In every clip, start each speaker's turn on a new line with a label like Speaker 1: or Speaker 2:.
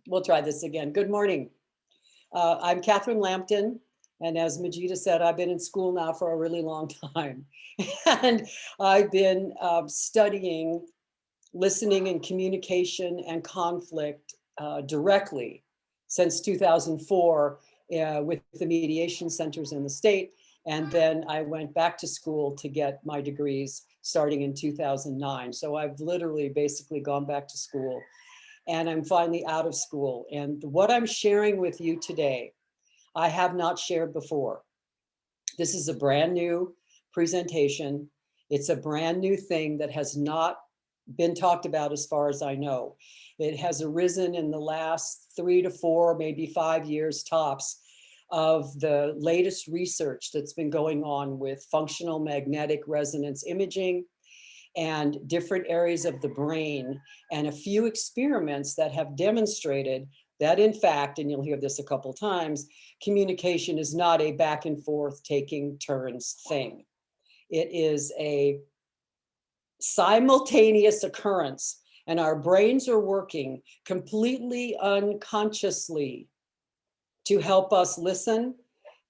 Speaker 1: We'll try this again. Good morning. I'm Catherine Lampton. And as Majida said, I've been in school now for a really long time. And I've been studying listening and communication and conflict directly since 2004 with the mediation centers in the state. And then I went back to school to get my degrees starting in 2009. So I've literally basically gone back to school, and I'm finally out of school. And what I'm sharing with you today, I have not shared before. This is a brand new presentation. It's a brand new thing that has not been talked about as far as I know. It has arisen in the last 3 to 4, maybe 5 years tops of the latest research that's been going on with functional magnetic resonance imaging and different areas of the brain, and a few experiments that have demonstrated that, in fact, and you'll hear this a couple times, communication is not a back and forth taking turns thing. It is a simultaneous occurrence, and our brains are working completely unconsciously to help us listen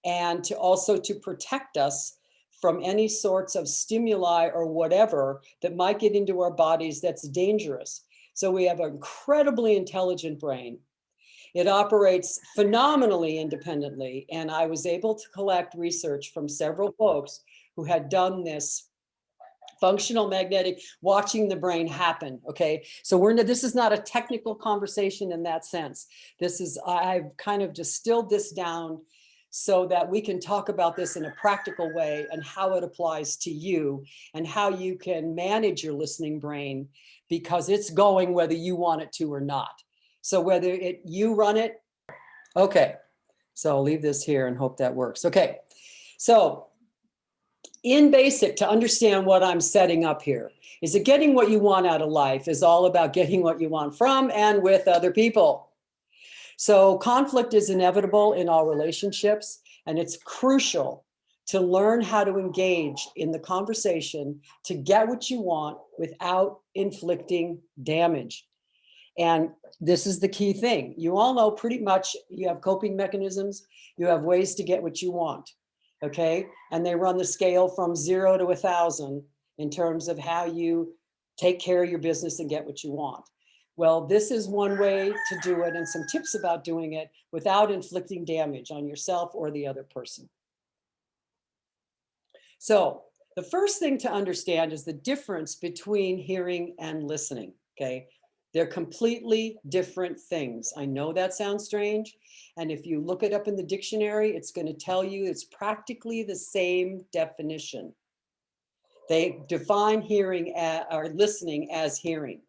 Speaker 1: and to also to protect us from any sorts of stimuli or whatever that might get into our bodies that's dangerous. So we have an incredibly intelligent brain. It operates phenomenally independently, and I was able to collect research from several folks who had done this functional magnetic, watching the brain happen. Okay, so this is not a technical conversation in that sense. This is, I've kind of distilled this down so that we can talk about this in a practical way and how it applies to you and how you can manage your listening brain, because it's going whether you want it to or not. So whether you run it, okay. So I'll leave this here and hope that works. Okay, so in basic, to understand what I'm setting up here, is that getting what you want out of life is all about getting what you want from and with other people. So conflict is inevitable in all relationships, and it's crucial to learn how to engage in the conversation to get what you want without inflicting damage. And this is the key thing. You all know pretty much you have coping mechanisms, you have ways to get what you want. Okay, and they run the scale from 0 to 1,000 in terms of how you take care of your business and get what you want. Well, this is one way to do it, and some tips about doing it without inflicting damage on yourself or the other person. So the first thing to understand is the difference between hearing and listening. Okay, they're completely different things. I know that sounds strange. And if you look it up in the dictionary, it's going to tell you it's practically the same definition. They define hearing or listening as hearing.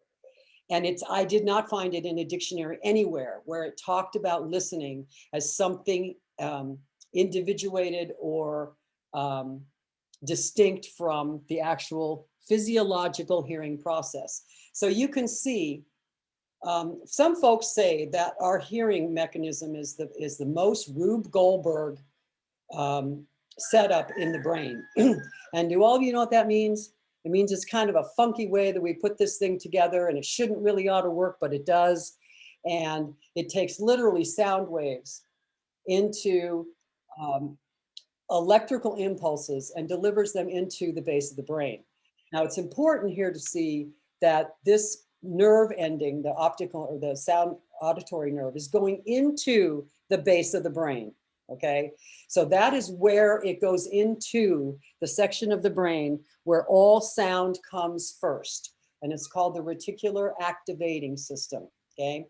Speaker 1: And I did not find it in a dictionary anywhere where it talked about listening as something individuated or distinct from the actual physiological hearing process. So you can see some folks say that our hearing mechanism is the most Rube Goldberg setup in the brain. And do all of you know what that means? It means it's kind of a funky way that we put this thing together, and it shouldn't really ought to work, but it does. And it takes literally sound waves into electrical impulses and delivers them into the base of the brain. Now, it's important here to see that this nerve ending, the optical or the sound auditory nerve, is going into the base of the brain. Okay, so that is where it goes into the section of the brain where all sound comes first, and it's called the reticular activating system. Okay,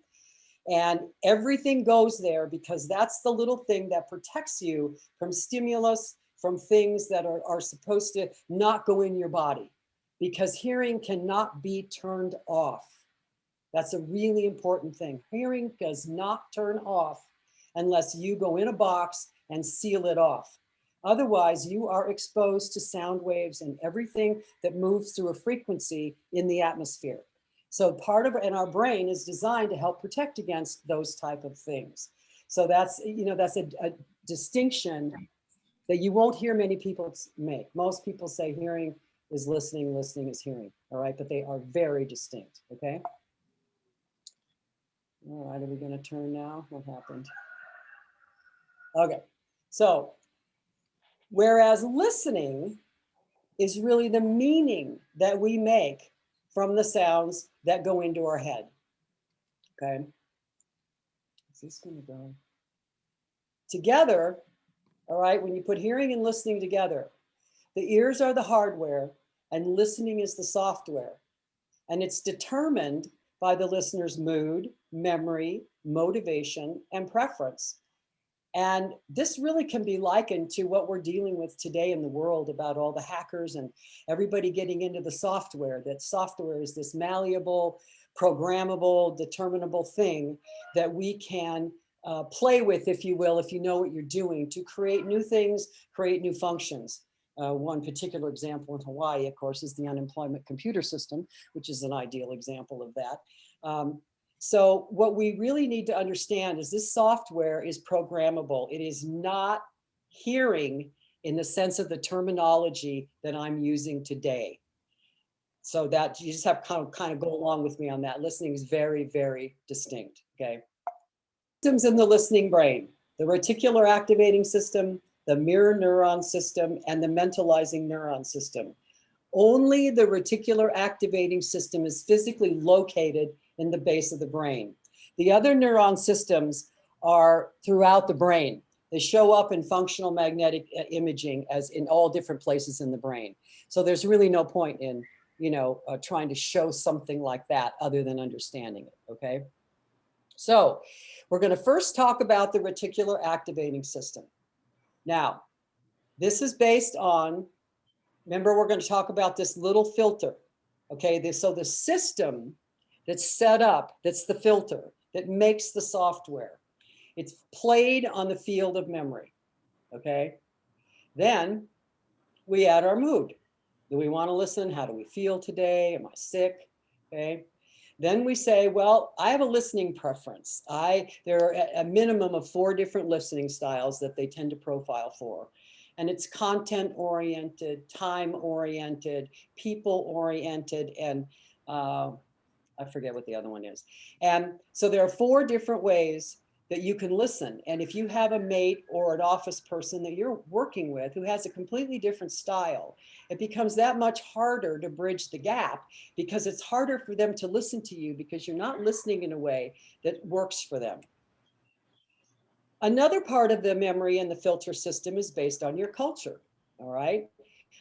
Speaker 1: and everything goes there because that's the little thing that protects you from stimulus, from things that are supposed to not go in your body, because hearing cannot be turned off. That's a really important thing. Hearing does not turn off unless you go in a box and seal it off. Otherwise, you are exposed to sound waves and everything that moves through a frequency in the atmosphere. So part of and our brain is designed to help protect against those type of things. So that's, that's a distinction that you won't hear many people make. Most people say hearing is listening, listening is hearing, all right? But they are very distinct, okay? All right, are we going to turn now? What happened? Okay, so whereas listening is really the meaning that we make from the sounds that go into our head. Okay, is this going to go together? All right, when you put hearing and listening together, the ears are the hardware and listening is the software. And it's determined by the listener's mood, memory, motivation, and preference. And this really can be likened to what we're dealing with today in the world about all the hackers and everybody getting into the software. That software is this malleable, programmable, determinable thing that we can play with, if you will, if you know what you're doing, to create new things, create new functions. One particular example in Hawaii, of course, is the unemployment computer system, which is an ideal example of that. So what we really need to understand is this software is programmable. It is not hearing in the sense of the terminology that I'm using today. So that you just have to kind of go along with me on that. Listening is very, very distinct, okay? Systems in the listening brain: the reticular activating system, the mirror neuron system, and the mentalizing neuron system. Only the reticular activating system is physically located in the base of the brain. The other neuron systems are throughout the brain. They show up in functional magnetic imaging as in all different places in the brain. So there's really no point in, trying to show something like that other than understanding it, okay? So we're going to first talk about the reticular activating system. Now, this is based on, remember, we're going to talk about this little filter, okay? So the system that's set up, that's the filter, that makes the software. It's played on the field of memory, okay? Then we add our mood. Do we want to listen? How do we feel today? Am I sick? Okay. Then we say, well, I have a listening preference. There are a minimum of 4 different listening styles that they tend to profile for. And it's content oriented, time oriented, people oriented, and I forget what the other one is. And so there are 4 different ways that you can listen. And if you have a mate or an office person that you're working with who has a completely different style, it becomes that much harder to bridge the gap, because it's harder for them to listen to you because you're not listening in a way that works for them. Another part of the memory and the filter system is based on your culture, all right?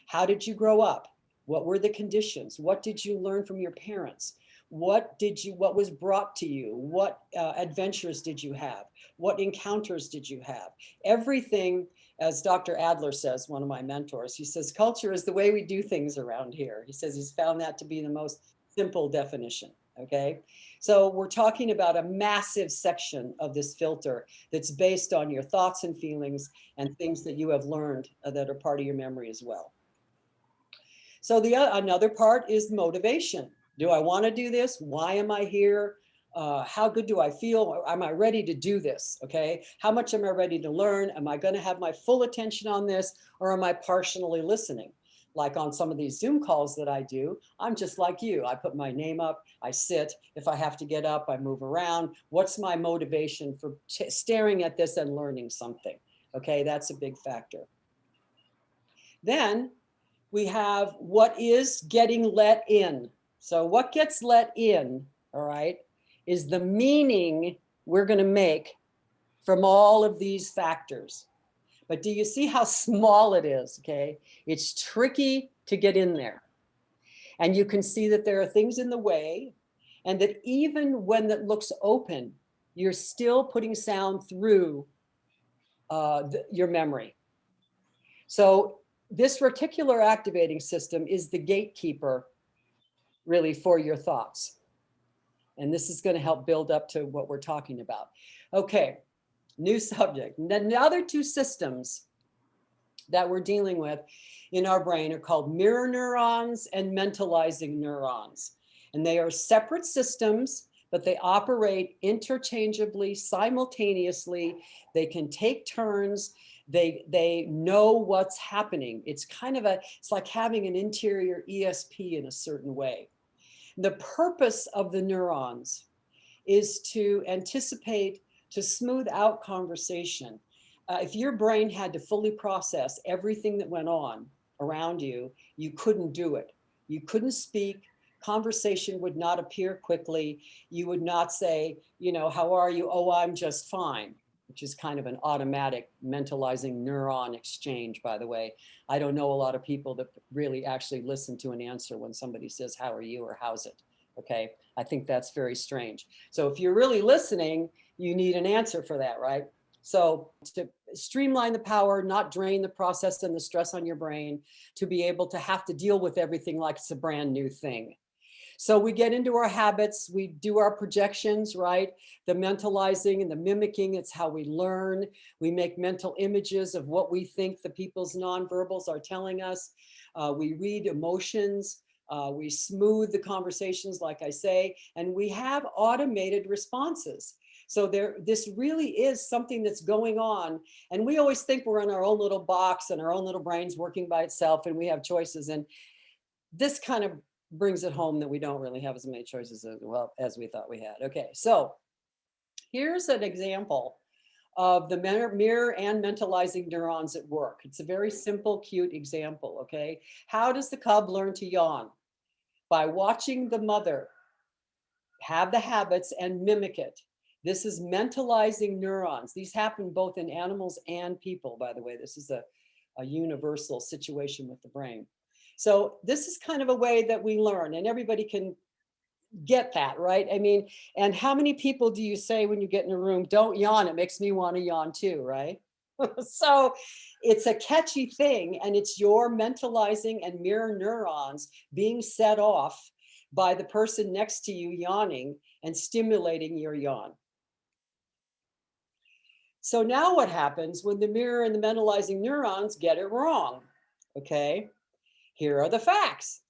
Speaker 1: How did you grow up? What were the conditions? What did you learn from your parents? What was brought to you? What adventures did you have? What encounters did you have? Everything, as Dr. Adler says, one of my mentors, he says, culture is the way we do things around here. He says he's found that to be the most simple definition, okay? So we're talking about a massive section of this filter that's based on your thoughts and feelings and things that you have learned that are part of your memory as well. So another part is motivation. Do I want to do this? Why am I here? How good do I feel? Am I ready to do this? Okay. How much am I ready to learn? Am I going to have my full attention on this, or am I partially listening? Like on some of these Zoom calls that I do, I'm just like you. I put my name up, I sit. If I have to get up, I move around. What's my motivation for staring at this and learning something? Okay, that's a big factor. Then we have what is getting let in. So what gets let in, all right, is the meaning we're going to make from all of these factors. But do you see how small it is? Okay, it's tricky to get in there. And you can see that there are things in the way, and that even when it looks open, you're still putting sound through your memory. So this reticular activating system is the gatekeeper, really, for your thoughts. And this is going to help build up to what we're talking about. Okay, new subject. The other 2 systems that we're dealing with in our brain are called mirror neurons and mentalizing neurons. And they are separate systems, but they operate interchangeably, simultaneously. They can take turns. They know what's happening. It's like having an interior ESP in a certain way. The purpose of the neurons is to anticipate, to smooth out conversation. If your brain had to fully process everything that went on around you, you couldn't do it. You couldn't speak. Conversation would not appear quickly. You would not say, you know, how are you? Oh, I'm just fine, which is kind of an automatic mentalizing neuron exchange, by the way. I don't know a lot of people that really actually listen to an answer when somebody says, how are you or how's it? Okay, I think that's very strange. So if you're really listening, you need an answer for that, right? So to streamline the power, not drain the process and the stress on your brain, to be able to have to deal with everything like it's a brand new thing. So we get into our habits, we do our projections, right? The mentalizing and the mimicking, it's how we learn. We make mental images of what we think the people's nonverbals are telling us. We read emotions. We smooth the conversations, like I say, and we have automated responses. So this really is something that's going on. And we always think we're in our own little box and our own little brains working by itself and we have choices. And this kind of brings it home that we don't really have as many choices as well as we thought we had. Okay, so here's an example of the mirror and mentalizing neurons at work. It's a very simple, cute example, okay? How does the cub learn to yawn? By watching the mother have the habits and mimic it. This is mentalizing neurons. These happen both in animals and people, by the way. This is a universal situation with the brain. So this is kind of a way that we learn, and everybody can get that, right? I mean, and how many people do you say when you get in a room, don't yawn, it makes me want to yawn too, right? So it's a catchy thing, and it's your mentalizing and mirror neurons being set off by the person next to you yawning and stimulating your yawn. So now what happens when the mirror and the mentalizing neurons get it wrong? Okay, here are the facts.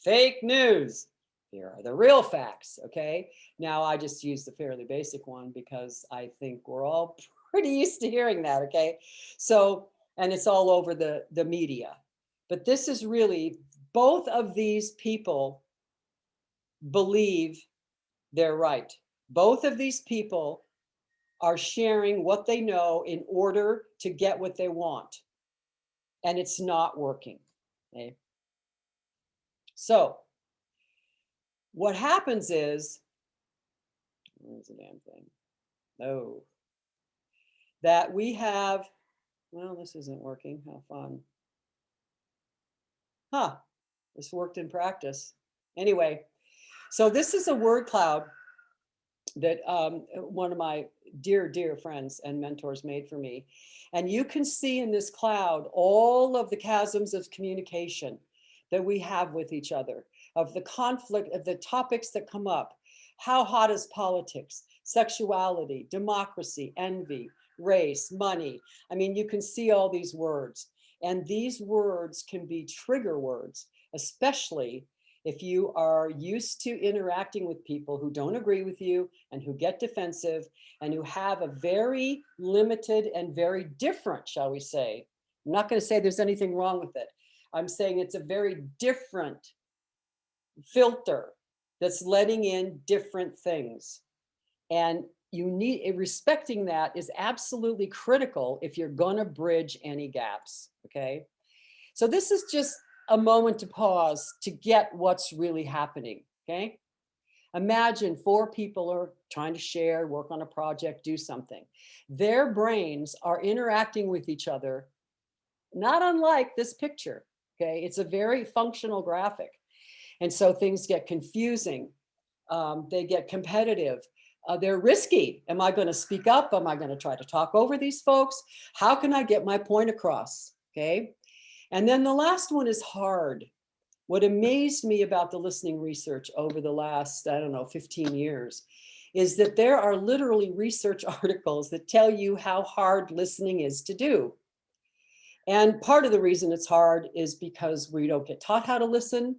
Speaker 1: Fake news. Here are the real facts, okay? Now I just used the fairly basic one because I think we're all pretty used to hearing that, okay? So, and it's all over the media. But this is really, both of these people believe they're right. Both of these people are sharing what they know in order to get what they want. And it's not working, okay? So what happens is, where's the damn thing? Oh, that we have, well, this isn't working. How fun. Huh, this worked in practice. Anyway, so this is a word cloud that one of my dear, dear friends and mentors made for me. And you can see in this cloud all of the chasms of communication that we have with each other, of the conflict, of the topics that come up. How hot is politics, sexuality, democracy, envy, race, money? I mean, you can see all these words. And these words can be trigger words, especially if you are used to interacting with people who don't agree with you and who get defensive and who have a very limited and very different, shall we say. I'm not going to say there's anything wrong with it. I'm saying it's a very different filter that's letting in different things. And you need, respecting that is absolutely critical if you're going to bridge any gaps, okay? So this is just a moment to pause to get what's really happening, okay? Imagine 4 people are trying to share, work on a project, do something. Their brains are interacting with each other, not unlike this picture, okay? It's a very functional graphic. And so things get confusing. They get competitive. They're risky. Am I going to speak up? Am I going to try to talk over these folks? How can I get my point across, okay? And then the last one is hard. What amazed me about the listening research over the last, I don't know, 15 years, is that there are literally research articles that tell you how hard listening is to do. And part of the reason it's hard is because we don't get taught how to listen.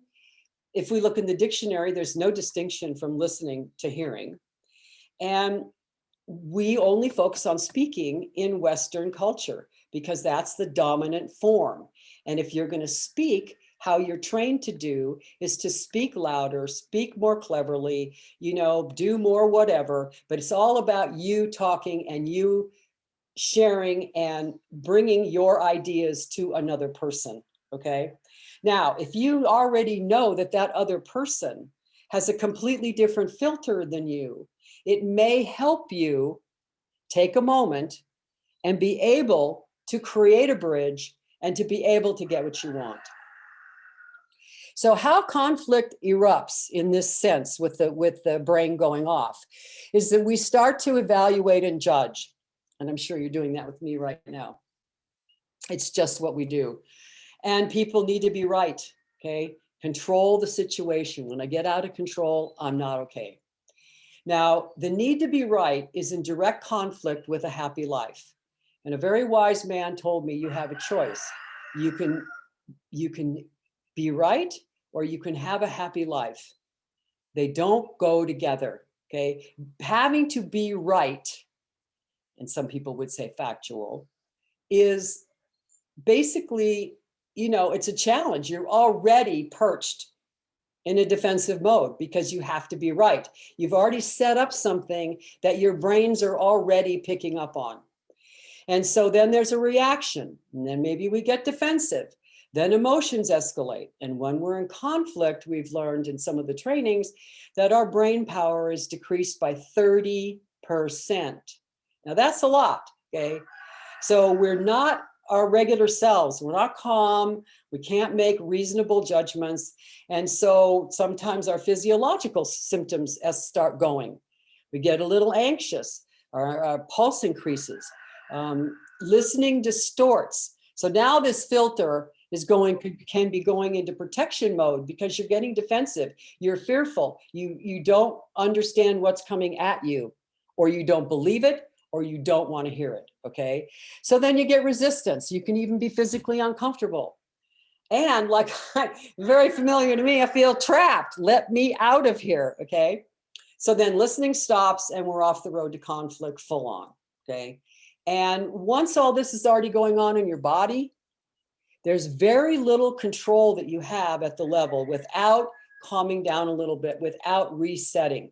Speaker 1: If we look in the dictionary, there's no distinction from listening to hearing. And we only focus on speaking in Western culture because that's the dominant form. And if you're going to speak, how you're trained to do is to speak louder, speak more cleverly, do more whatever, but it's all about you talking and you sharing and bringing your ideas to another person, okay? Now, if you already know that that other person has a completely different filter than you, it may help you take a moment and be able to create a bridge and to be able to get what you want. So how conflict erupts in this sense with the brain going off is that we start to evaluate and judge. And I'm sure you're doing that with me right now. It's just what we do. And people need to be right, okay? Control the situation. When I get out of control, I'm not okay. Now, the need to be right is in direct conflict with a happy life. And a very wise man told me, you have a choice. You can be right, or you can have a happy life. They don't go together, okay? Having to be right, and some people would say factual, is basically, it's a challenge. You're already perched in a defensive mode because you have to be right. You've already set up something that your brains are already picking up on. And so then there's a reaction, and then maybe we get defensive. Then emotions escalate. And when we're in conflict, we've learned in some of the trainings that our brain power is decreased by 30%. Now that's a lot, okay? So we're not our regular selves. We're not calm. We can't make reasonable judgments. And so sometimes our physiological symptoms start going. We get a little anxious, our pulse increases, listening distorts. So now this filter can be going into protection mode because you're getting defensive. You're fearful. You don't understand what's coming at you, or you don't believe it, or you don't want to hear it, okay? So then you get resistance. You can even be physically uncomfortable. And like, very familiar to me, I feel trapped. Let me out of here, okay? So then listening stops and we're off the road to conflict full on, okay? And once all this is already going on in your body, there's very little control that you have at the level without calming down a little bit, without resetting,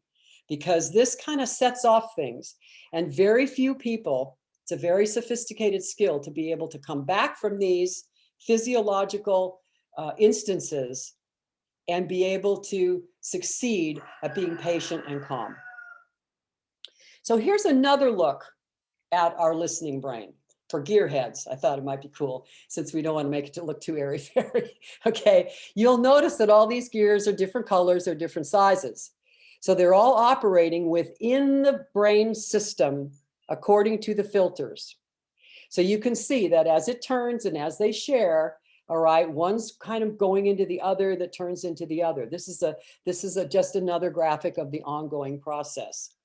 Speaker 1: because this kind of sets off things. And very few people, it's a very sophisticated skill to be able to come back from these physiological instances and be able to succeed at being patient and calm. So here's another look at our listening brain. For gearheads, I thought it might be cool since we don't want to make it to look too airy-fairy. Okay, you'll notice that all these gears are different colors, they're different sizes. So they're all operating within the brain system according to the filters. So you can see that as it turns and as they share, all right, one's kind of going into the other that turns into the other. This is just another graphic of the ongoing process.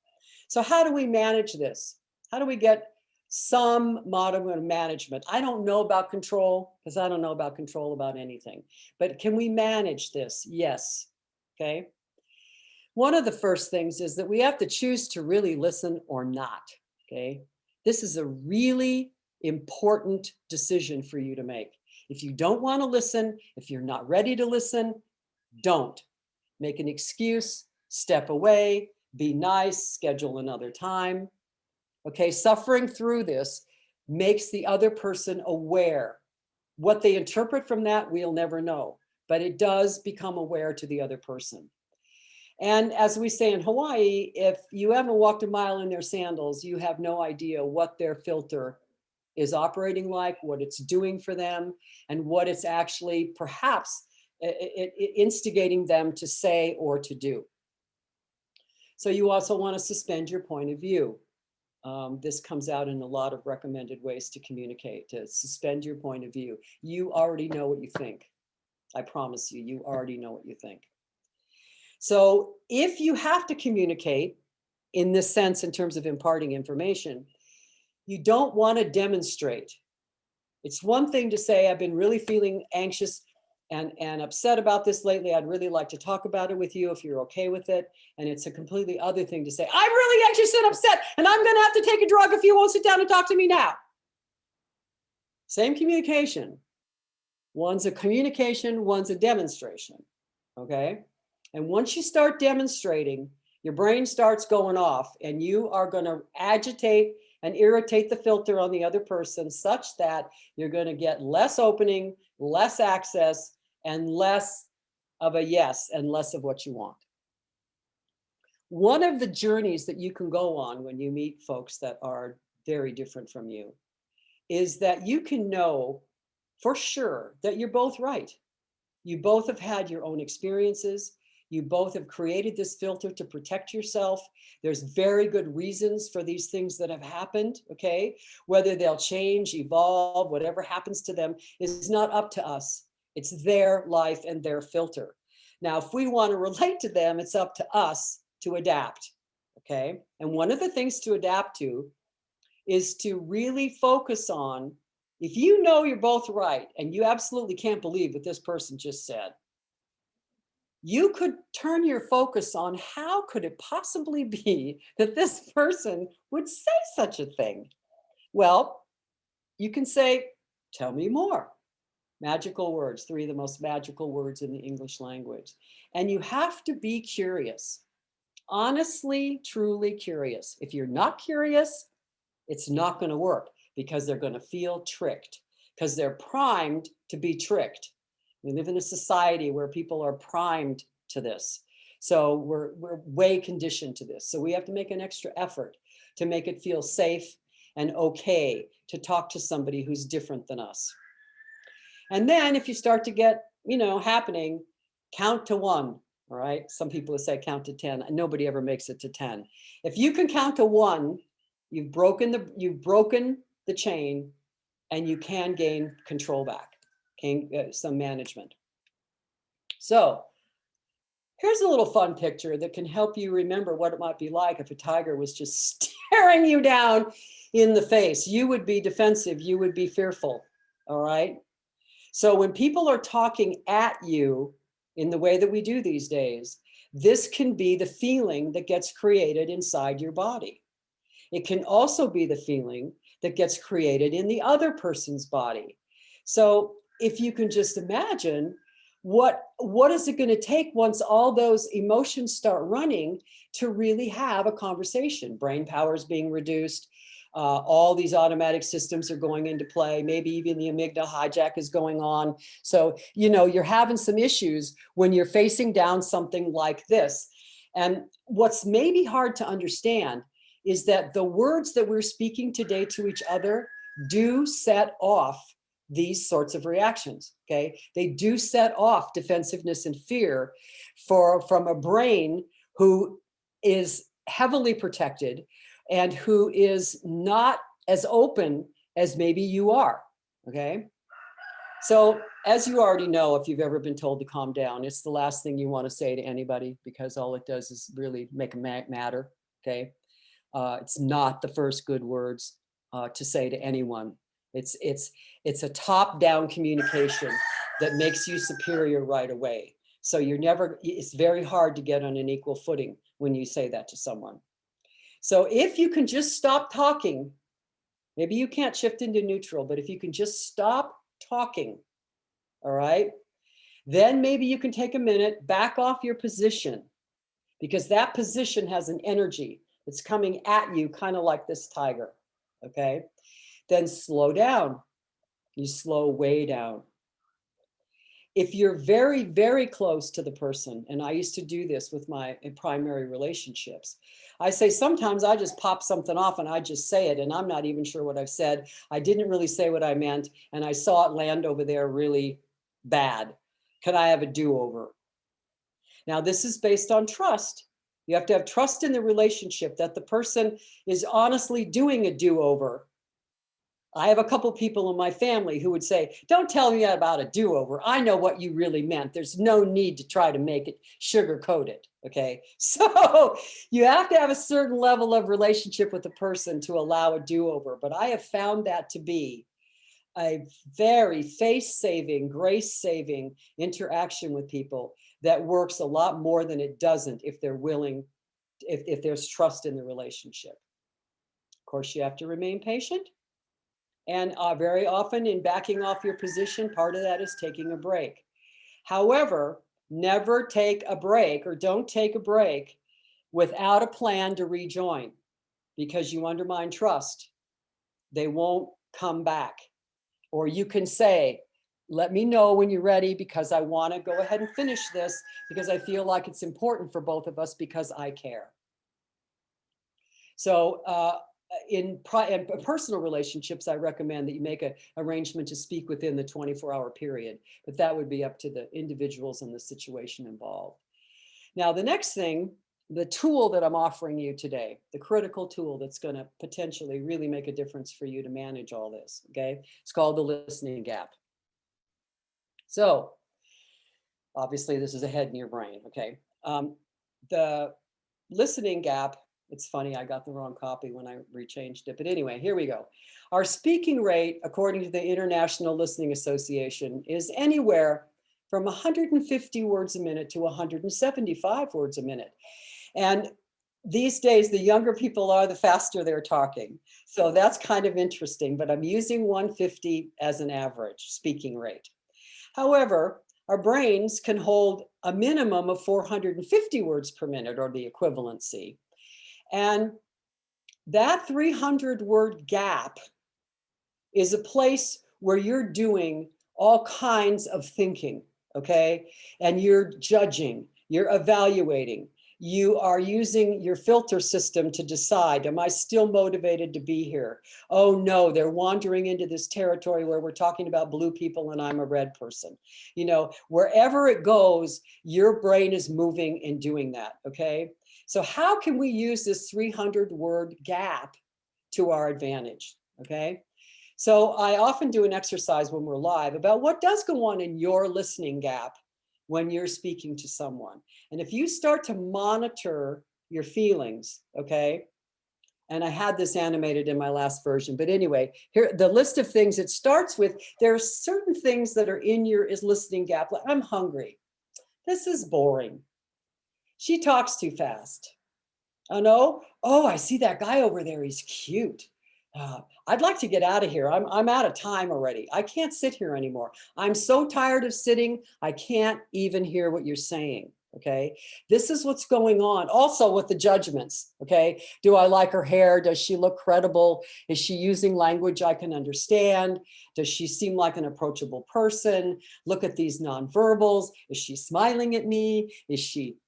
Speaker 1: So how do we manage this? How do we get some model of management? I don't know about control because I don't know about control about anything, but can we manage this? Yes, okay. One of the first things is that we have to choose to really listen or not, okay? This is a really important decision for you to make. If you don't want to listen, if you're not ready to listen, don't. Make an excuse, step away, be nice, schedule another time. Okay, suffering through this makes the other person aware. What they interpret from that, we'll never know, but it does become aware to the other person. And as we say in Hawaii, if you haven't walked a mile in their sandals, you have no idea what their filter is operating like, what it's doing for them, and what it's actually perhaps instigating them to say or to do. So you also want to suspend your point of view. This comes out in a lot of recommended ways to communicate, to suspend your point of view. You already know what you think. I promise you, you already know what you think. So if you have to communicate in this sense, in terms of imparting information, you don't want to demonstrate. It's one thing to say, I've been really feeling anxious and upset about this lately. I'd really like to talk about it with you if you're okay with it. And it's a completely other thing to say, I'm really anxious and upset, and I'm going to have to take a drug if you won't sit down and talk to me now. Same communication. One's a communication, one's a demonstration, okay? And once you start demonstrating, your brain starts going off and you are going to agitate and irritate the filter on the other person such that you're going to get less opening, less access, and less of a yes and less of what you want. One of the journeys that you can go on when you meet folks that are very different from you is that you can know for sure that you're both right. You both have had your own experiences. You both have created this filter to protect yourself. There's very good reasons for these things that have happened, okay? Whether they'll change, evolve, whatever happens to them is not up to us. It's their life and their filter. Now, if we want to relate to them, it's up to us to adapt, okay? And one of the things to adapt to is to really focus on, if you know you're both right and you absolutely can't believe what this person just said, you could turn your focus on how could it possibly be that this person would say such a thing? Well, you can say, tell me more. Magical words, 3 of the most magical words in the English language. And you have to be curious, honestly, truly curious. If you're not curious, it's not going to work because they're going to feel tricked because they're primed to be tricked. We live in a society where people are primed to this. So we're way conditioned to this. So we have to make an extra effort to make it feel safe and okay to talk to somebody who's different than us. And then if you start to get, happening, count to 1. All right. Some people will say count to 10. Nobody ever makes it to 10. If you can count to 1, you've broken the chain and you can gain control back, some management. So here's a little fun picture that can help you remember what it might be like if a tiger was just staring you down in the face. You would be defensive. You would be fearful. All right. So when people are talking at you in the way that we do these days, this can be the feeling that gets created inside your body. It can also be the feeling that gets created in the other person's body. So if you can just imagine what is it going to take once all those emotions start running to really have a conversation? Brain power is being reduced. All these automatic systems are going into play. Maybe even the amygdala hijack is going on. So, you're having some issues when you're facing down something like this. And what's maybe hard to understand is that the words that we're speaking today to each other do set off these sorts of reactions, okay? They do set off defensiveness and fear from a brain who is heavily protected and who is not as open as maybe you are, okay? So as you already know, if you've ever been told to calm down, it's the last thing you want to say to anybody because all it does is really make a matter, okay? It's not the first good words to say to anyone. It's a top-down communication that makes you superior right away. So it's very hard to get on an equal footing when you say that to someone. So if you can just stop talking, maybe you can't shift into neutral, but if you can just stop talking, all right, then maybe you can take a minute, back off your position, because that position has an energy that's coming at you, kind of like this tiger, okay? Then slow down. You slow way down. If you're very, very close to the person, and I used to do this with my primary relationships, I say sometimes I just pop something off and I just say it and I'm not even sure what I've said. I didn't really say what I meant and I saw it land over there really bad. Can I have a do-over? Now, this is based on trust. You have to have trust in the relationship that the person is honestly doing a do-over. I have a couple people in my family who would say, don't tell me about a do-over. I know what you really meant. There's no need to try to make it sugar-coated, okay? So you have to have a certain level of relationship with the person to allow a do-over. But I have found that to be a very face-saving, grace-saving interaction with people that works a lot more than it doesn't if they're willing, if there's trust in the relationship. Of course, you have to remain patient. And very often in backing off your position, part of that is taking a break. However, never take a break or don't take a break without a plan to rejoin, because you undermine trust. They won't come back. Or you can say, let me know when you're ready, because I want to go ahead and finish this, because I feel like it's important for both of us, because I care. So in personal relationships, I recommend that you make an arrangement to speak within the 24-hour period, but that would be up to the individuals and the situation involved. Now, the next thing, the tool that I'm offering you today, the critical tool that's going to potentially really make a difference for you to manage all this, okay? It's called the listening gap. So obviously this is a head in your brain, okay? The listening gap, it's funny, I got the wrong copy when I rechanged it, but anyway, here we go. Our speaking rate, according to the International Listening Association, is anywhere from 150 words a minute to 175 words a minute. And these days, the younger people are, the faster they're talking. So that's kind of interesting, but I'm using 150 as an average speaking rate. However, our brains can hold a minimum of 450 words per minute, or the equivalency. And that 300-word gap is a place where you're doing all kinds of thinking, okay? And you're judging, you're evaluating. You are using your filter system to decide, am I still motivated to be here? Oh no, they're wandering into this territory where we're talking about blue people and I'm a red person. You know, wherever it goes, your brain is moving and doing that, okay? So how can we use this 300-word gap to our advantage, okay? So I often do an exercise when we're live about what does go on in your listening gap when you're speaking to someone. And if you start to monitor your feelings, okay, and I had this animated in my last version, but anyway, here, the list of things it starts with, there are certain things that are in your listening gap. Like, I'm hungry. This is boring. She talks too fast. Oh no, oh, I see that guy over there, he's cute. I'd like to get out of here. I'm out of time already. I can't sit here anymore. I'm so tired of sitting. I can't even hear what you're saying. Okay. This is what's going on. Also with the judgments. Okay. Do I like her hair? Does she look credible? Is she using language I can understand? Does she seem like an approachable person? Look at these nonverbals. Is she smiling at me? Is she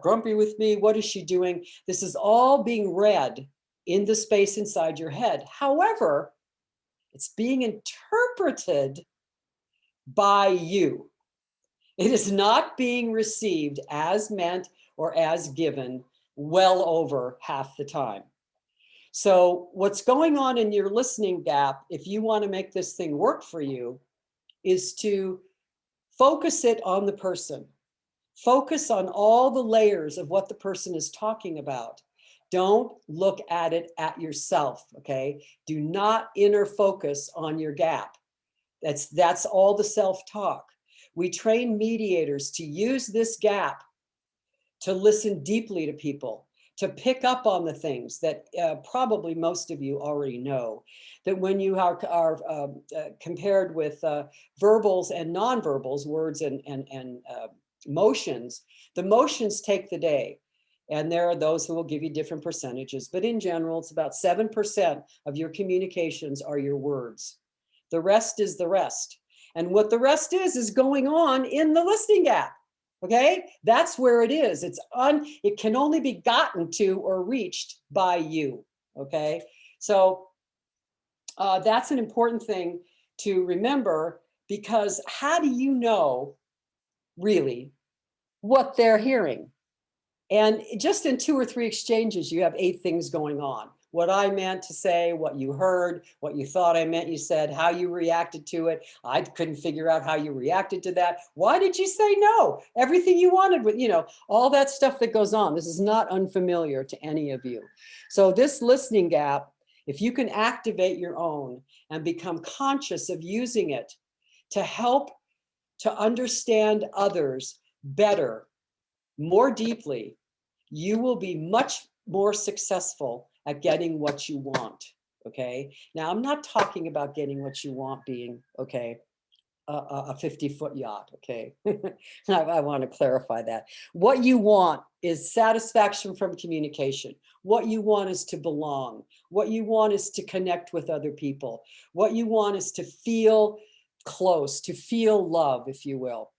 Speaker 1: grumpy with me? What is she doing? This is all being read in the space inside your head. However, it's being interpreted by you. It is not being received as meant or as given well over half the time. So what's going on in your listening gap, if you want to make this thing work for you, is to focus it on the person. Focus on all the layers of what the person is talking about. Don't look at it at yourself, okay? Do not inner focus on your gap. That's all the self-talk. We train mediators to use this gap to listen deeply to people, to pick up on the things that probably most of you already know, that when you are compared with verbals and nonverbals, words and motions, the motions take the day. And there are those who will give you different percentages, but in general, it's about 7% of your communications are your words. The rest is the rest. And what the rest is going on in the listening gap. Okay, that's where it is. It can only be gotten to or reached by you. Okay, so that's an important thing to remember, because how do you know really what they're hearing? And just in 2 or 3 exchanges, you have 8 things going on. What I meant to say, what you heard, what you thought I meant you said, how you reacted to it. I couldn't figure out how you reacted to that. Why did you say no? Everything you wanted, you know, all that stuff that goes on. This is not unfamiliar to any of you. So this listening gap, if you can activate your own and become conscious of using it to help to understand others better, more deeply, you will be much more successful at getting what you want. Okay. Now, I'm not talking about getting what you want being, okay, a 50-foot yacht. Okay. I want to clarify that. What you want is satisfaction from communication. What you want is to belong. What you want is to connect with other people. What you want is to feel close, to feel love, if you will.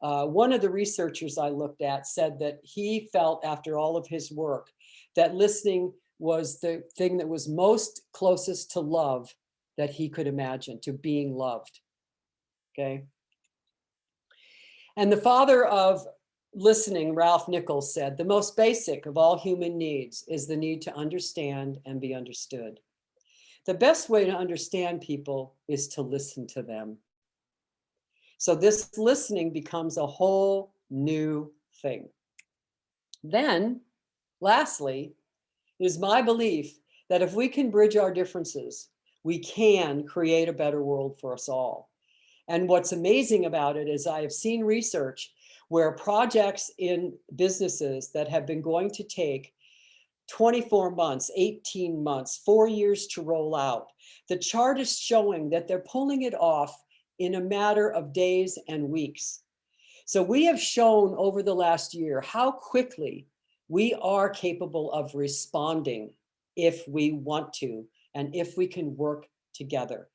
Speaker 1: One of the researchers I looked at said that he felt after all of his work that listening was the thing that was most closest to love that he could imagine, to being loved. Okay. And the father of listening, Ralph Nichols, said, the most basic of all human needs is the need to understand and be understood. The best way to understand people is to listen to them. So this listening becomes a whole new thing. Then, lastly, it is my belief that if we can bridge our differences, we can create a better world for us all. And what's amazing about it is I have seen research where projects in businesses that have been going to take 24 months, 18 months, 4 years to roll out, the chart is showing that they're pulling it off in a matter of days and weeks. So we have shown over the last year how quickly we are capable of responding if we want to, and if we can work together.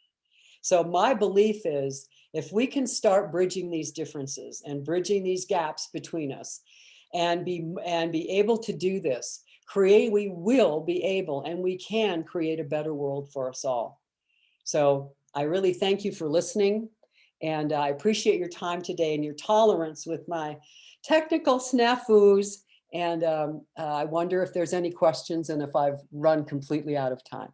Speaker 1: So my belief is if we can start bridging these differences and bridging these gaps between us and be able to do this, we will be able and we can create a better world for us all. So I really thank you for listening. And I appreciate your time today and your tolerance with my technical snafus. And I wonder if there's any questions and if I've run completely out of time.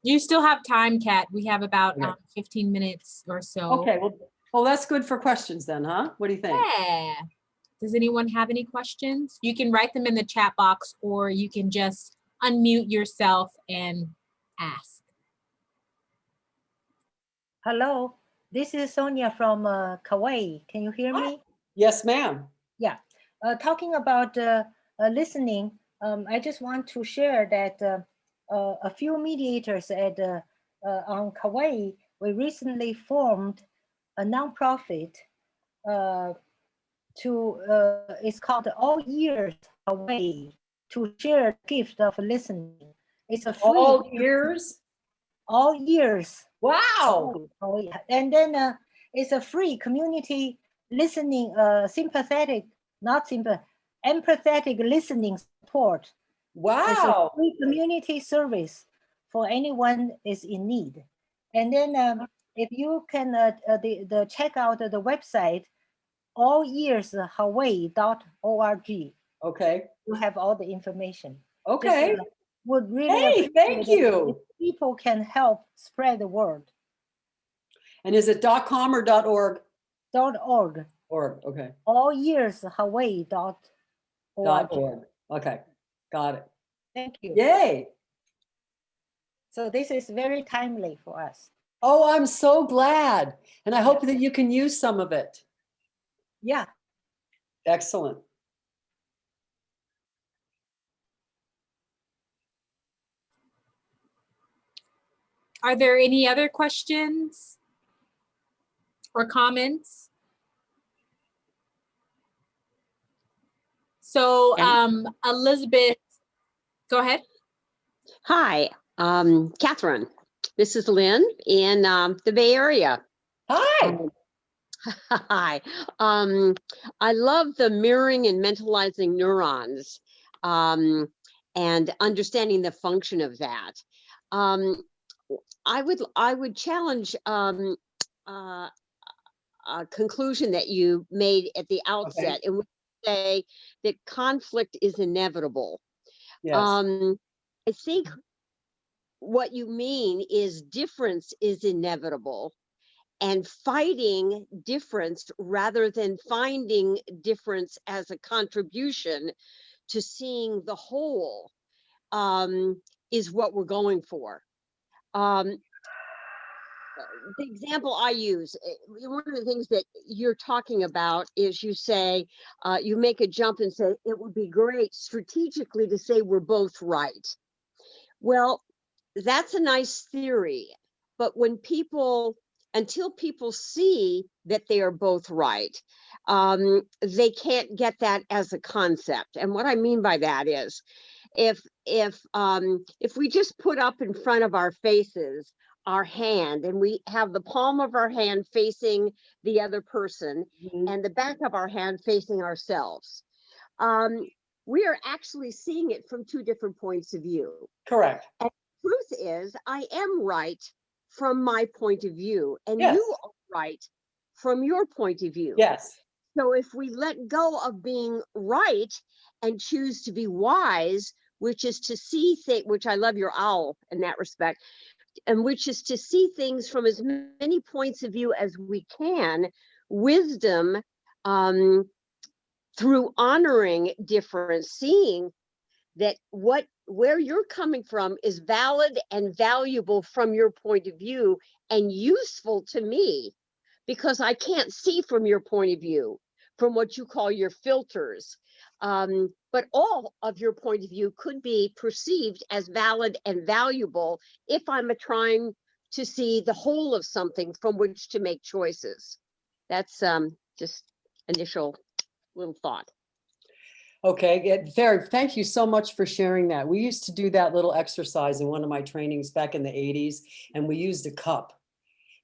Speaker 2: You still have time, Kat. We have about 15 minutes or so.
Speaker 1: Okay, well, that's good for questions then, huh? What do you think?
Speaker 2: Yeah. Does anyone have any questions? You can write them in the chat box, or you can just unmute yourself and ask.
Speaker 3: Hello, this is Sonia from Kauai. Can you hear me?
Speaker 1: Yes, ma'am.
Speaker 3: Yeah. Talking about listening, I just want to share that a few mediators at on Kauai, we recently formed a nonprofit it's called All Ears Hawaii, to share the gift of listening. It's a free.
Speaker 1: All ears?
Speaker 3: All ears.
Speaker 1: Wow.
Speaker 3: And then it's a free community listening, empathetic listening support.
Speaker 1: Wow.
Speaker 3: It's a free community service for anyone is in need. And then if you can check out the website, allearshawaii.org.
Speaker 1: Okay.
Speaker 3: You have all the information.
Speaker 1: Okay.
Speaker 3: Just, would really
Speaker 1: hey, thank you.
Speaker 3: If people can help spread the word.
Speaker 1: And is it .com or .org?
Speaker 3: .org.
Speaker 1: Org, okay.
Speaker 3: allearshawaii.org.
Speaker 1: Okay, got it.
Speaker 3: Thank you.
Speaker 1: Yay.
Speaker 3: So this is very timely for us.
Speaker 1: Oh, I'm so glad. And I hope that you can use some of it.
Speaker 3: Yeah.
Speaker 1: Excellent.
Speaker 2: Are there any other questions or comments? So Elizabeth, go ahead.
Speaker 4: Hi, Catherine. This is Lynn in the Bay Area.
Speaker 1: Hi.
Speaker 4: Hi. I love the mirroring and mentalizing neurons and understanding the function of that. I would challenge a conclusion that you made at the outset, and would say that conflict is inevitable.
Speaker 1: Yes.
Speaker 4: I think what you mean is difference is inevitable, and fighting difference rather than finding difference as a contribution to seeing the whole is what we're going for. the example I use, one of the things that you're talking about is you say, you make a jump and say, it would be great strategically to say we're both right. Well, that's a nice theory, but until people see that they are both right, they can't get that as a concept. And what I mean by that is, if we just put up in front of our faces our hand, and we have the palm of our hand facing the other person
Speaker 1: Mhm.
Speaker 4: and the back of our hand facing ourselves, we are actually seeing it from two different points of view.
Speaker 1: Correct.
Speaker 4: And the truth is, I am right from my point of view, and
Speaker 1: Yes.
Speaker 4: you are right from your point of view.
Speaker 1: Yes.
Speaker 4: So if we let go of being right and choose to be wise, which is to see things, which I love your owl in that respect, and which is to see things from as many points of view as we can, wisdom, through honoring difference, seeing that where you're coming from is valid and valuable from your point of view and useful to me, because I can't see from your point of view, from what you call your filters. But all of your point of view could be perceived as valid and valuable if I'm trying to see the whole of something from which to make choices. That's just initial little thought.
Speaker 1: Okay, thank you so much for sharing that. We used to do that little exercise in one of my trainings back in the 80s, and we used a cup.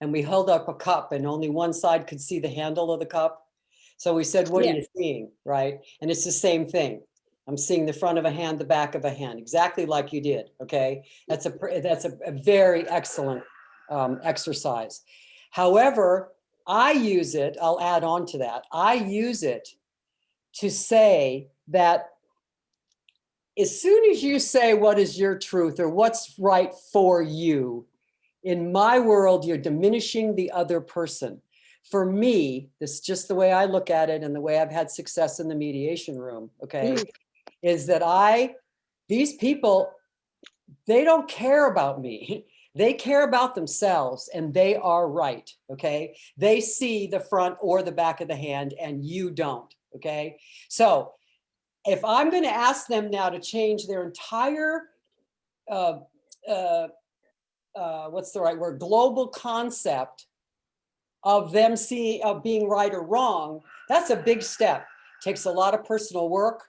Speaker 1: And we held up a cup, and only one side could see the handle of the cup. So we said, what are you seeing, right? And it's the same thing. I'm seeing the front of a hand, the back of a hand, exactly like you did, okay? That's a very excellent exercise. However, I use it, I'll add on to that. I use it to say that as soon as you say what is your truth or what's right for you, in my world, you're diminishing the other person. For me, this is just the way I look at it and the way I've had success in the mediation room, okay, is that these people, they don't care about me. They care about themselves, and they are right, okay? They see the front or the back of the hand and you don't, okay? So if I'm going to ask them now to change their entire what's the right word, global concept of them of being right or wrong, that's a big step. It takes a lot of personal work.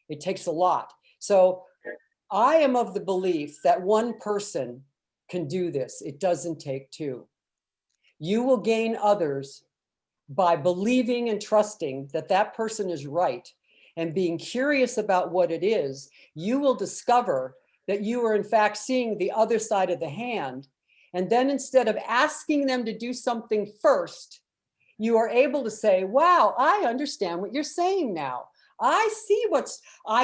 Speaker 1: It takes a lot. So I am of the belief that one person can do this. It doesn't take two. You will gain others by believing and trusting that that person is right and being curious about what it is. You will discover that you are in fact seeing the other side of the hand. And then instead of asking them to do something first, you are able to say, wow, I understand what you're saying now. I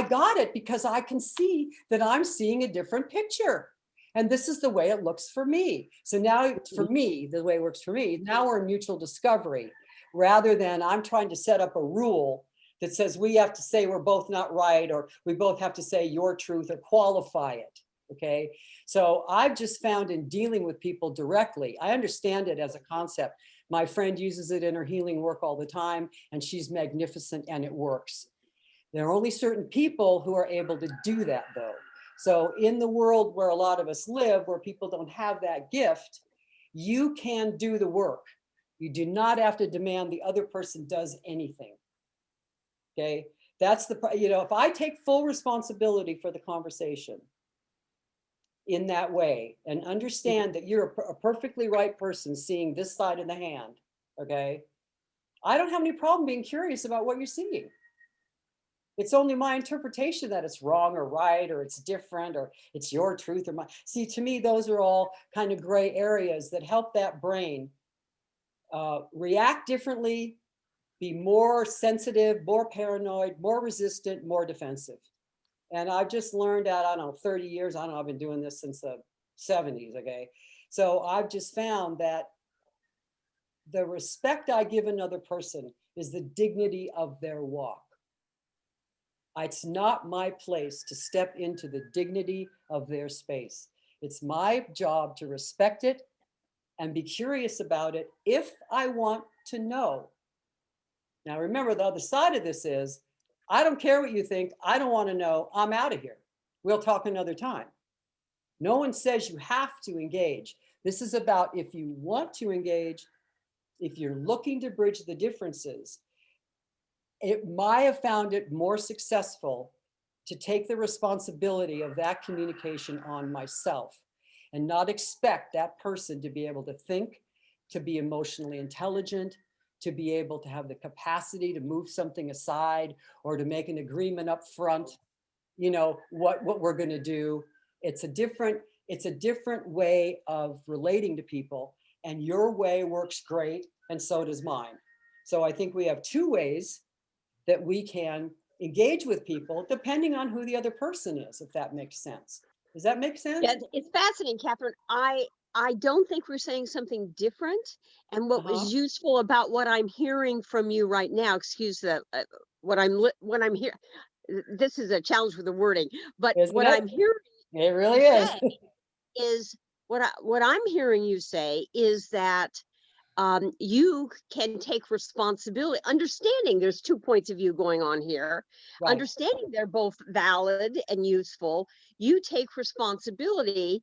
Speaker 1: got it because I can see that I'm seeing a different picture. And this is the way it looks for me. So now for me, the way it works for me, now we're in mutual discovery rather than I'm trying to set up a rule that says we have to say we're both not right, or we both have to say your truth or qualify it, okay? So I've just found in dealing with people directly, I understand it as a concept. My friend uses it in her healing work all the time, and she's magnificent and it works. There are only certain people who are able to do that though. So in the world where a lot of us live, where people don't have that gift, you can do the work. You do not have to demand the other person does anything. Okay, that's if I take full responsibility for the conversation in that way and understand that you're a perfectly right person seeing this side of the hand, okay, I don't have any problem being curious about what you're seeing. It's only my interpretation that it's wrong or right, or it's different, or it's your truth or my. See, to me, those are all kind of gray areas that help that brain react differently, be more sensitive, more paranoid, more resistant, more defensive. And I've just learned that, I don't know, 30 years, I don't know, I've been doing this since the 70s, okay? So I've just found that the respect I give another person is the dignity of their walk. It's not my place to step into the dignity of their space. It's my job to respect it and be curious about it if I want to know. Now, remember, the other side of this is, I don't care what you think. I don't want to know. I'm out of here. We'll talk another time. No one says you have to engage. This is about if you want to engage, if you're looking to bridge the differences. It might have found it more successful to take the responsibility of that communication on myself and not expect that person to be able to think, to be emotionally intelligent, to be able to have the capacity to move something aside or to make an agreement up front, you know, what we're going to do. It's a different way of relating to people, and your way works great, and so does mine. So I think we have two ways that we can engage with people depending on who the other person is, if that makes sense. Does that make sense?
Speaker 4: Yeah, it's fascinating, Catherine. I don't think we're saying something different. And what was useful about what I'm hearing from you right now, excuse the what I'm hearing. This is a challenge with the wording, but
Speaker 1: Isn't
Speaker 4: what
Speaker 1: it?
Speaker 4: I'm hearing
Speaker 1: It really is.
Speaker 4: is what I'm hearing you say is that you can take responsibility, understanding there's 2 points of view going on here,
Speaker 1: Right.
Speaker 4: understanding they're both valid and useful. You take responsibility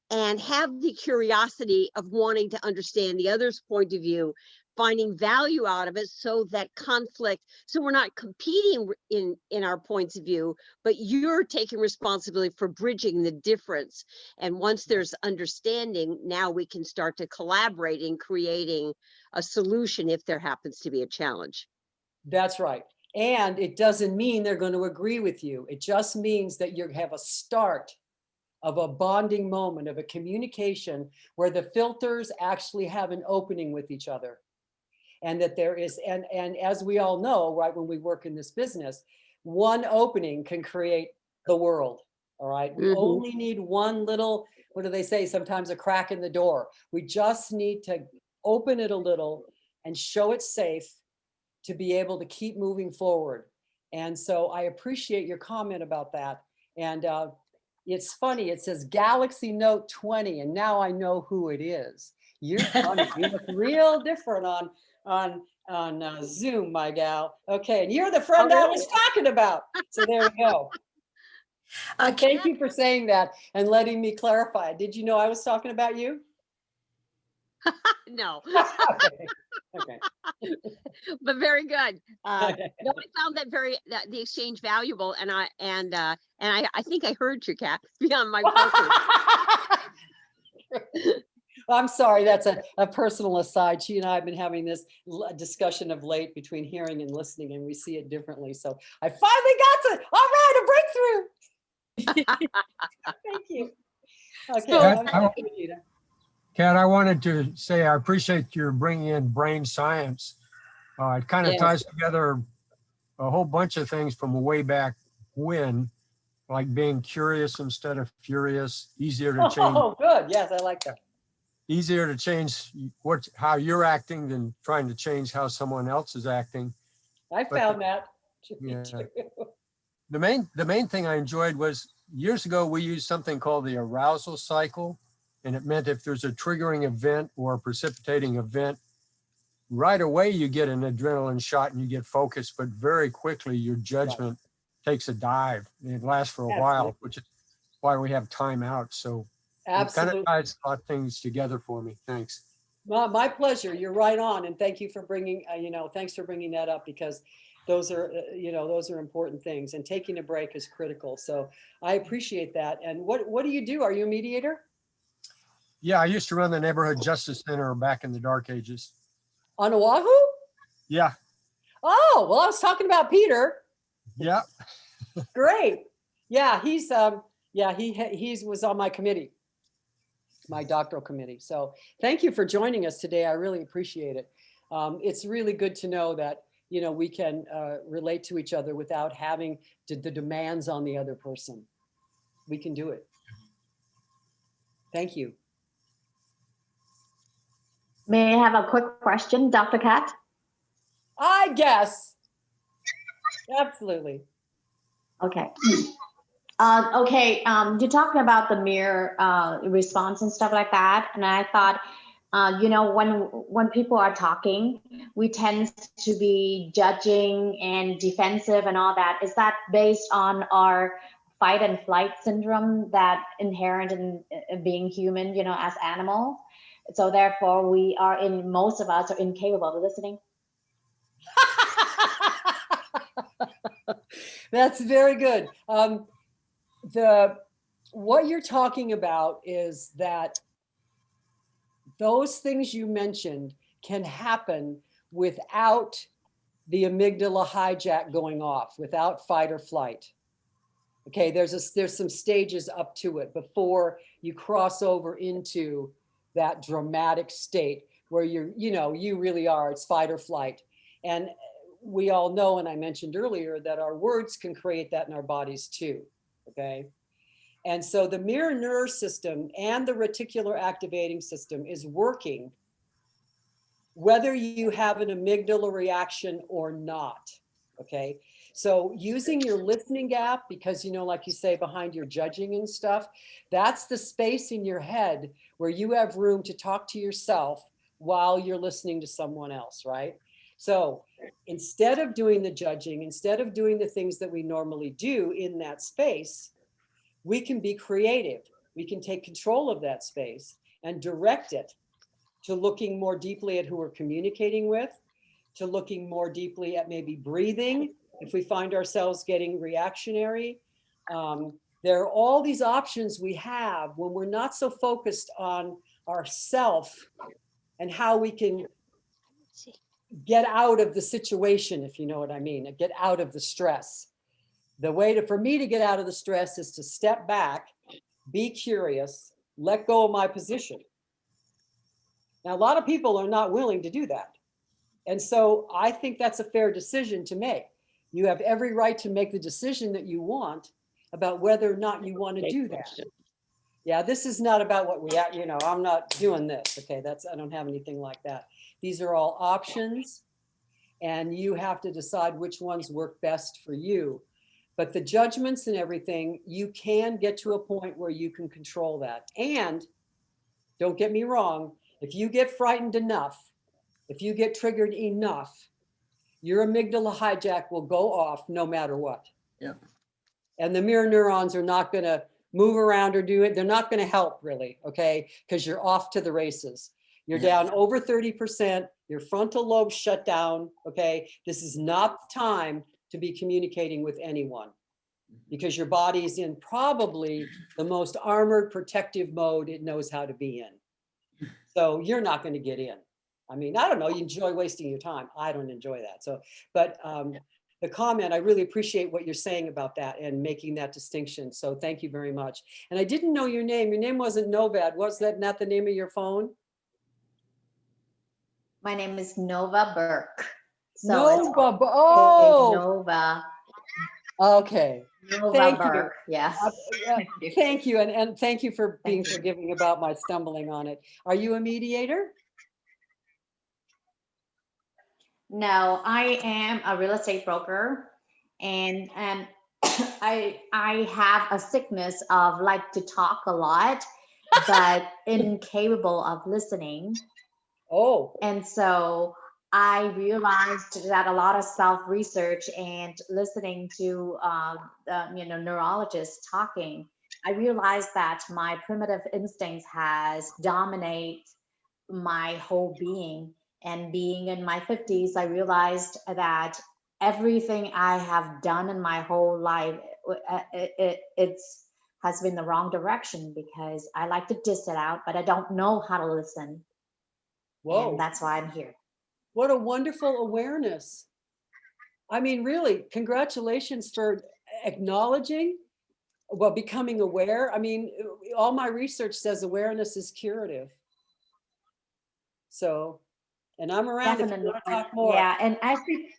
Speaker 4: and have the curiosity of wanting to understand the other's point of view, finding value out of it, so that conflict, so we're not competing in our points of view, but you're taking responsibility for bridging the difference. And once there's understanding, now we can start to collaborate in creating a solution if there happens to be a challenge.
Speaker 1: That's right. And it doesn't mean they're going to agree with you. It just means that you have a start of a bonding moment, of a communication where the filters actually have an opening with each other. And that there is, and as we all know, right, when we work in this business, one opening can create the world. All right. We only need one little, what do they say? Sometimes a crack in the door. We just need to open it a little and show it safe to be able to keep moving forward. And so I appreciate your comment about that. And it's funny, it says Galaxy Note 20, and now I know who it is. You're funny. You look real different on Zoom, my gal. Okay, and you're the friend I was talking about. So there you go. Thank you for saying that and letting me clarify. Did you know I was talking about you?
Speaker 4: No.
Speaker 1: Okay.
Speaker 4: But very good.
Speaker 1: Okay.
Speaker 4: No, I found that the exchange valuable, and I think I heard you, Kat, beyond my focus.
Speaker 1: I'm sorry, that's a personal aside. She and I have been having this discussion of late between hearing and listening, and we see it differently. So I finally got to, all right, a breakthrough. Thank you. Okay.
Speaker 5: Kat, I wanted to say I appreciate your bringing in brain science. It kind of ties together a whole bunch of things from way back when, like being curious instead of furious, easier to change.
Speaker 1: Oh, good. Yes, I like that.
Speaker 5: Easier to change how you're acting than trying to change how someone else is acting.
Speaker 1: I found that.
Speaker 5: Yeah. The main thing I enjoyed was years ago we used something called the arousal cycle, and it meant if there's a triggering event or a precipitating event, right away you get an adrenaline shot and you get focused, but very quickly your judgment takes a dive. And it lasts for a while, which is why we have time out. So it kind of ties a lot of things together for me. Thanks.
Speaker 1: Well, my pleasure. You're right on, and thank you for bringing. Thanks for bringing that up, because those are, those are important things, and taking a break is critical. So I appreciate that. And what do you do? Are you a mediator?
Speaker 5: Yeah, I used to run the neighborhood justice center back in the dark ages.
Speaker 1: On Oahu?
Speaker 5: Yeah.
Speaker 1: Oh, well, I was talking about Peter.
Speaker 5: Yeah.
Speaker 1: Great. Yeah, he was on my committee, my doctoral committee. So thank you for joining us today. I really appreciate it. It's really good to know that, we can relate to each other without having the demands on the other person. We can do it. Thank you.
Speaker 6: May I have a quick question, Dr. Kat?
Speaker 1: I guess. Absolutely.
Speaker 6: Okay. You're talking about the mirror response and stuff like that. And I thought You know, when people are talking, we tend to be judging and defensive and all that. Is that based on our fight and flight syndrome that inherent in being human, you know, as animals? So therefore, most of us are incapable of listening.
Speaker 1: That's very good. What you're talking about is that those things you mentioned can happen without the amygdala hijack going off, without fight or flight. Okay, there's some stages up to it before you cross over into that dramatic state where you really are, it's fight or flight. And we all know, and I mentioned earlier, that our words can create that in our bodies too, okay? And so the mirror nerve system and the reticular activating system is working whether you have an amygdala reaction or not, okay? So using your listening gap, because, you know, like you say, behind your judging and stuff, that's the space in your head where you have room to talk to yourself while you're listening to someone else, right? So instead of doing the judging, instead of doing the things that we normally do in that space, we can be creative. We can take control of that space and direct it to looking more deeply at who we're communicating with, to looking more deeply at maybe breathing, if we find ourselves getting reactionary. There are all these options we have when we're not so focused on ourself and how we can get out of the situation, if you know what I mean, get out of the stress. The way for me to get out of the stress is to step back, be curious, let go of my position. Now, a lot of people are not willing to do that. And so I think that's a fair decision to make. You have every right to make the decision that you want about whether or not you want to do that. Yeah, this is not about what I'm not doing this. Okay, I don't have anything like that. These are all options, and you have to decide which ones work best for you. But the judgments and everything, you can get to a point where you can control that. And don't get me wrong, if you get frightened enough, if you get triggered enough, your amygdala hijack will go off no matter what.
Speaker 7: Yeah.
Speaker 1: And the mirror neurons are not going to move around or do it. They're not going to help really, okay? Because you're off to the races. You're down over 30%. Your frontal lobe shut down, okay? This is not the time to be communicating with anyone because your body is in probably the most armored protective mode it knows how to be in. So you're not going to get in. I mean, I don't know, you enjoy wasting your time. I don't enjoy that. So, but the comment, I really appreciate what you're saying about that and making that distinction. So thank you very much. And I didn't know your name. Your name wasn't Novad. Was that not the name of your phone?
Speaker 6: My name is Nova Burke. So
Speaker 1: Nova. Oh,
Speaker 6: Nova.
Speaker 1: Okay.
Speaker 6: Nova
Speaker 1: Thank
Speaker 6: Burke.
Speaker 1: you.
Speaker 6: Yes.
Speaker 1: Thank you. And thank you for being
Speaker 6: Thank you.
Speaker 1: forgiving about my stumbling on it. Are you a mediator?
Speaker 6: No, I am a real estate broker, and I have a sickness of like to talk a lot, but incapable of listening.
Speaker 1: Oh,
Speaker 6: And so I realized that a lot of self-research and listening to neurologists talking, I realized that my primitive instincts has dominate my whole being. And being in my 50s, I realized that everything I have done in my whole life, it's has been the wrong direction because I like to diss it out, but I don't know how to listen.
Speaker 1: whoa.
Speaker 6: And that's why I'm here.
Speaker 1: What a wonderful awareness. I mean, really, congratulations for acknowledging, well, becoming aware. I mean, all my research says awareness is curative. So, and I'm around if you want to talk more.
Speaker 6: Yeah, and I think,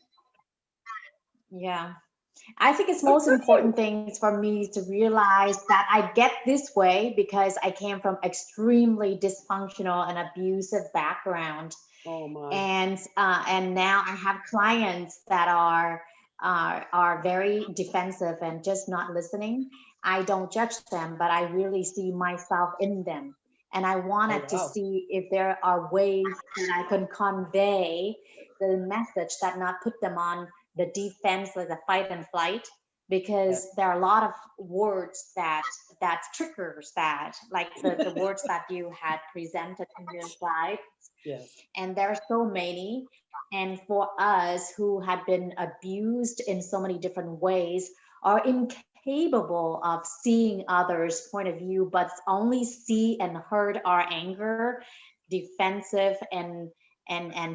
Speaker 6: I think it's most important things for me to realize that I get this way because I came from extremely dysfunctional and abusive background.
Speaker 1: Oh my.
Speaker 6: And now I have clients that are very defensive and just not listening. I don't judge them, but I really see myself in them. And I wanted to
Speaker 1: wow.
Speaker 6: see if there are ways that I can convey the message that not put them on the defense or the fight and flight, because there are a lot of words that triggers that, like the words that you had presented in your slide.
Speaker 1: Yes.
Speaker 6: And there are so many. And for us who have been abused in so many different ways, are incapable of seeing others' point of view, but only see and heard our anger, defensive and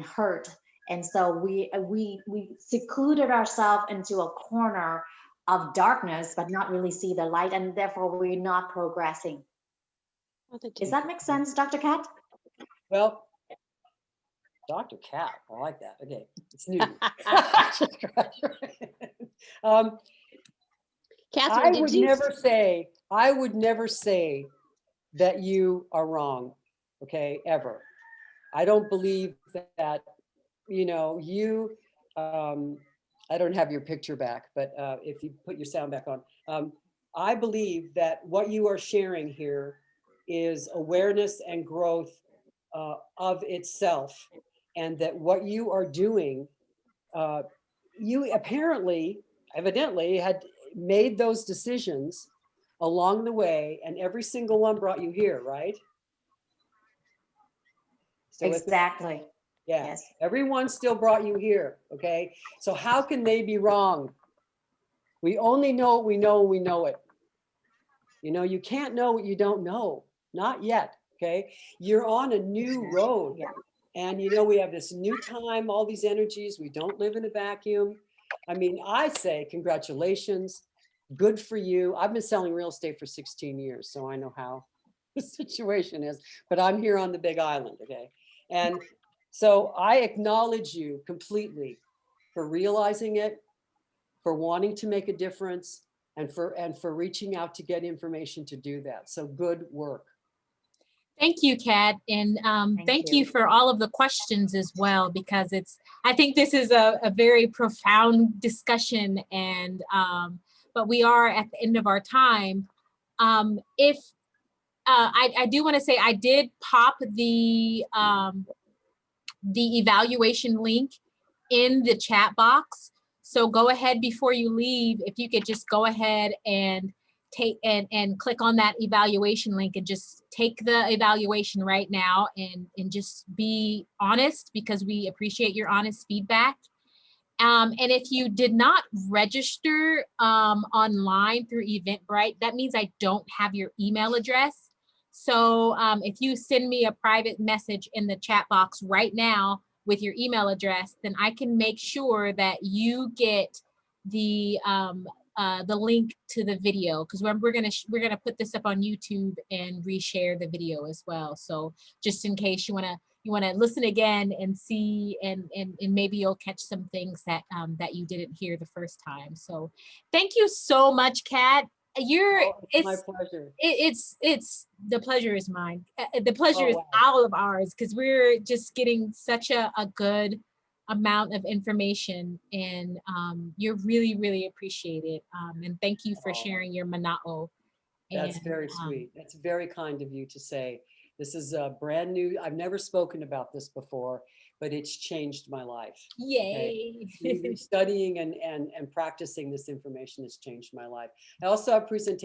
Speaker 6: hurt. And so we secluded ourselves into a corner of darkness, but not really see the light, and therefore we're not progressing. Does that make sense, Dr. Kat?
Speaker 1: Well, Dr. Kat, I like that. Okay, it's new.
Speaker 4: Catherine,
Speaker 1: I
Speaker 4: did
Speaker 1: would
Speaker 4: you?
Speaker 1: never say that you are wrong, okay, ever. I don't believe that, you know, I don't have your picture back, but if you put your sound back on, I believe that what you are sharing here is awareness and growth of itself, and that what you are doing, you evidently had made those decisions along the way, and every single one brought you here, right? So
Speaker 6: Exactly.
Speaker 1: yeah,
Speaker 6: Yes.
Speaker 1: everyone still brought you here, okay? So how can they be wrong? We only know what we know when we know it. You know, you can't know what you don't know, not yet, okay? You're on a new road.
Speaker 6: Yeah.
Speaker 1: And you know, we have this new time, all these energies, we don't live in a vacuum. I mean, I say congratulations, good for you. I've been selling real estate for 16 years, so I know how the situation is, but I'm here on the Big Island, okay? And so I acknowledge you completely for realizing it, for wanting to make a difference, and for reaching out to get information to do that. So good work.
Speaker 2: Thank you, Kat, and thank you for all of the questions as well, because I think this is a very profound discussion, and but we are at the end of our time. I do want to say I did pop the evaluation link in the chat box. So go ahead before you leave, if you could just go ahead and take and click on that evaluation link and just take the evaluation right now and just be honest, because we appreciate your honest feedback. And if you did not register online through Eventbrite, that means I don't have your email address. So if you send me a private message in the chat box right now with your email address, then I can make sure that you get the link to the video, because we're gonna put this up on YouTube and reshare the video as well. So just in case you wanna listen again and see, and maybe you'll catch some things that that you didn't hear the first time. So thank you so much, Kat.
Speaker 1: It's my pleasure.
Speaker 2: It's the pleasure is mine. The pleasure is
Speaker 1: wow.
Speaker 2: all of ours, because we're just getting such a good amount of information, and you're really appreciated. And thank you for sharing your mana'o.
Speaker 1: That's very sweet. That's very kind of you to say. This is a brand new, I've never spoken about this before, but it's changed my life.
Speaker 2: Yay.
Speaker 1: Okay? Studying and practicing this information has changed my life. I also have presentation